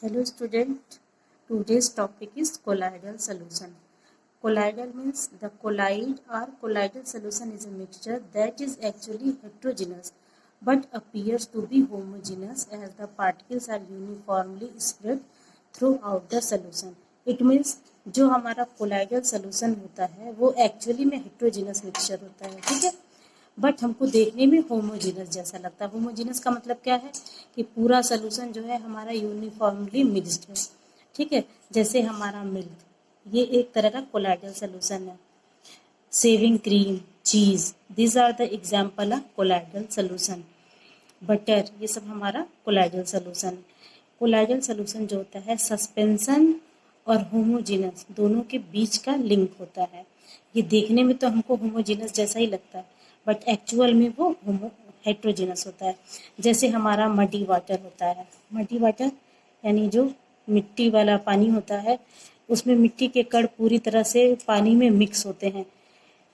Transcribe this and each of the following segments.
Hello student, today's topic is colloidal solution. Colloidal means the colloid or colloidal solution is a mixture that is actually heterogeneous but appears to be homogeneous as the particles are uniformly spread throughout the solution. It means जो हमारा colloidal solution होता है वो actually में heterogeneous mixture होता है, ठीक है, बट हमको देखने में होमोजीनस जैसा लगता है। होमोजीनस का मतलब क्या है कि पूरा सोल्यूशन जो है हमारा यूनिफॉर्मली मिक्स्ड है, ठीक है। जैसे हमारा मिल्क, ये एक तरह का कोलाइडल सोल्यूशन है। Shaving cream, cheese, this are the example of colloidal solution. Butter, ये सब हमारा कोलाइडल सोल्यूशन है। कोलाइडल सोल्यूशन जो होता है सस्पेंशन और होमोजीनस दोनों के बीच का लिंक होता है। ये देखने में तो हमको होमोजीनस जैसा ही लगता है बट एक्चुअल में वो हेट्रोजीनस होता है। जैसे हमारा मडी वाटर होता है, मडी वाटर यानी जो मिट्टी वाला पानी होता है उसमें मिट्टी के कण पूरी तरह से पानी में मिक्स होते हैं,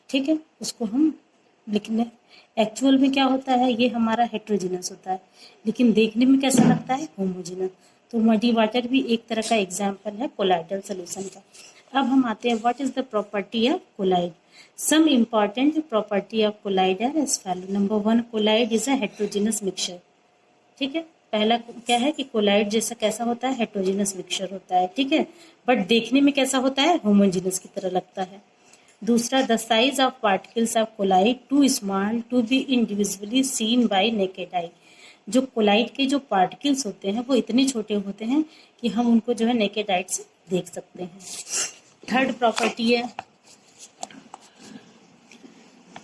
ठीक है, उसको हम लिखने एक्चुअल में क्या होता है ये हमारा हेट्रोजीनस होता है लेकिन देखने में कैसा लगता है होमोजीनस। तो मडी वाटर भी एक तरह का एग्जाम्पल है कोलाइडल सोल्यूशन का। अब हम आते हैं what is the property of colloid. Some important property of colloid are as follows. Number 1, colloid is a heterogeneous mixture. ठीक है, पहला क्या है कि कोलाइड जैसा कैसा होता है हेट्रोजीनस मिक्सचर होता है, ठीक है, बट देखने में कैसा होता है होमोजीनस की तरह लगता है। दूसरा, the size of particles of colloid too small to be individually seen by naked eye. जो कोलाइड के जो पार्टिकल्स होते हैं वो इतने छोटे होते हैं कि हम उनको जो है नेकेड आई से देख सकते हैं। थर्ड प्रॉपर्टी है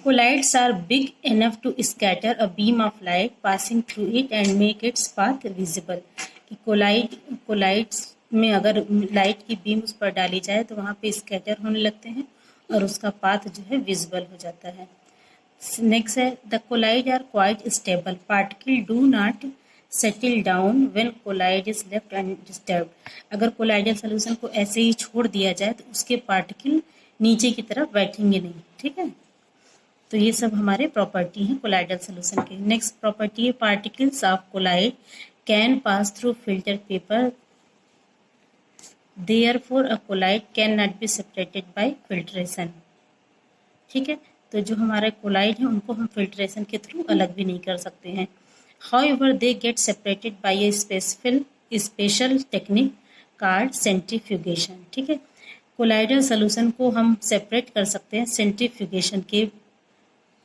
colloids are big enough to scatter a beam of light passing through it and make its path visible. कि कोलाइड्स में अगर लाइट की बीम उस पर डाली जाए तो वहाँ पे स्कैटर होने लगते हैं और उसका पाथ जो है विजिबल हो जाता है। नेक्स्ट है the colloid are quite stable, particle do not settle down when colloid is left undisturbed. अगर कोलाइडल सोल्यूशन को ऐसे ही छोड़ दिया जाए तो उसके पार्टिकल नीचे की तरफ बैठेंगे नहीं, ठीक है। तो ये सब हमारे प्रॉपर्टी हैं कोलाइडल सोल्यूशन के। नेक्स्ट प्रॉपर्टी है particles of colloid can pass through filter paper, therefore a colloid can not be separated by filtration, ठीक है। तो जो हमारे कोलाइड हैं उनको हम फिल्ट्रेशन के थ्रू अलग भी नहीं कर सकते हैं। However they get separated by A special technique called centrifugation, ठीक है। कोलाइडल सोल्यूशन को हम सेपरेट कर सकते हैं सेंट्रीफ्यूगेशन के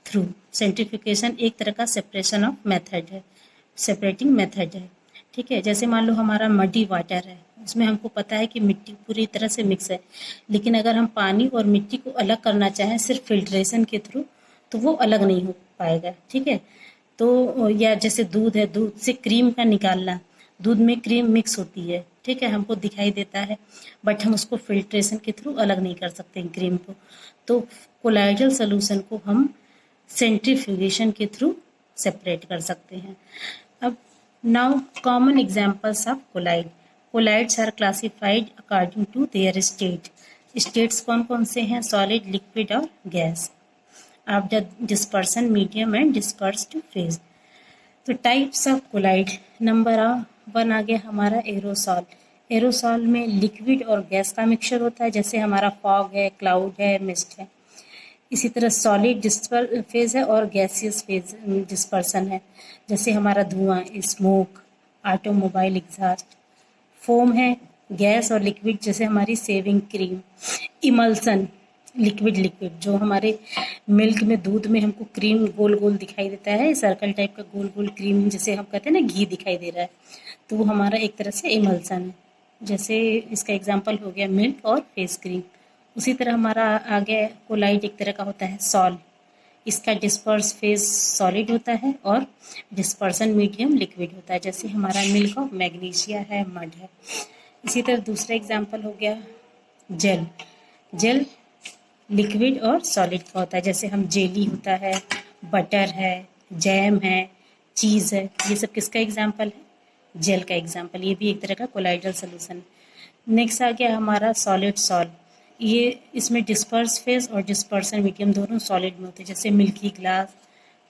थ्रू। सेंट्रीफ्यूगेशन एक तरह का सेपरेशन ऑफ मेथड है, सेपरेटिंग मेथड है, ठीक है। जैसे मान लो हमारा मडी वाटर है, उसमें हमको पता है कि मिट्टी पूरी तरह से मिक्स है, लेकिन अगर हम पानी और मिट्टी को अलग करना चाहें सिर्फ फिल्ट्रेशन के थ्रू तो वो अलग नहीं हो पाएगा, ठीक है। तो या जैसे दूध है, दूध से क्रीम का निकालना, दूध में क्रीम मिक्स होती है, ठीक है, हमको दिखाई देता है बट हम उसको फिल्ट्रेशन के थ्रू अलग नहीं कर सकते क्रीम को। तो कोलाइडल सोल्यूशन को हम सेंट्रीफ्यूगेशन के थ्रू सेपरेट कर सकते हैं। अब now common examples of colloid. Colloids are classified according to their state. States कौन कौन से हैं? सॉलिड, लिक्विड और gas. Of the dispersion, medium and dispersed phase. तो टाइप्स ऑफ कोलाइड, नंबर 1 आ गया हमारा एरोसॉल। एरोसॉल में लिक्विड और गैस का मिक्सचर होता है, जैसे हमारा फॉग है, क्लाउड है, मिस्ट है। इसी तरह सॉलिड फेज है और गैसियस फेज डिस्पर्सन है, जैसे हमारा धुआं, स्मोक, ऑटोमोबाइल एग्जॉस्ट। फोम है गैस और लिक्विड, जैसे हमारी सेविंग क्रीम। इमल्सन, लिक्विड जो हमारे मिल्क में, दूध में हमको क्रीम गोल गोल दिखाई देता है, सर्कल टाइप का गोल गोल क्रीम, जैसे हम कहते हैं ना घी दिखाई दे रहा है, तो वो हमारा एक तरह से इमल्सन है। जैसे इसका एग्जाम्पल हो गया मिल्क और फेस क्रीम। उसी तरह हमारा आगे कोलाइड एक तरह का होता है सॉल। इसका डिस्पर्स फेज सॉलिड होता है और डिस्पर्सन मीडियम लिक्विड होता है, जैसे हमारा मिल्क ऑफ मैग्नीशिया है, मड है। इसी तरह दूसरा एग्जांपल हो गया जेल। जेल लिक्विड और सॉलिड का होता है, जैसे हम जेली होता है, बटर है, जैम है, चीज़ है। ये सब किसका एग्जाम्पल है? जेल का एग्जाम्पल। ये भी एक तरह का कोलाइडल सोल्यूशन है। नेक्स्ट आ गया हमारा सॉलिड सॉल्ट। ये इसमें डिस्पर्स फेज और डिस्पर्सन मीडियम दोनों सॉलिड में होते हैं, जैसे milky glass,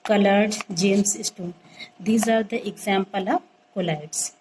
coloured gems stone. These are the example of collides.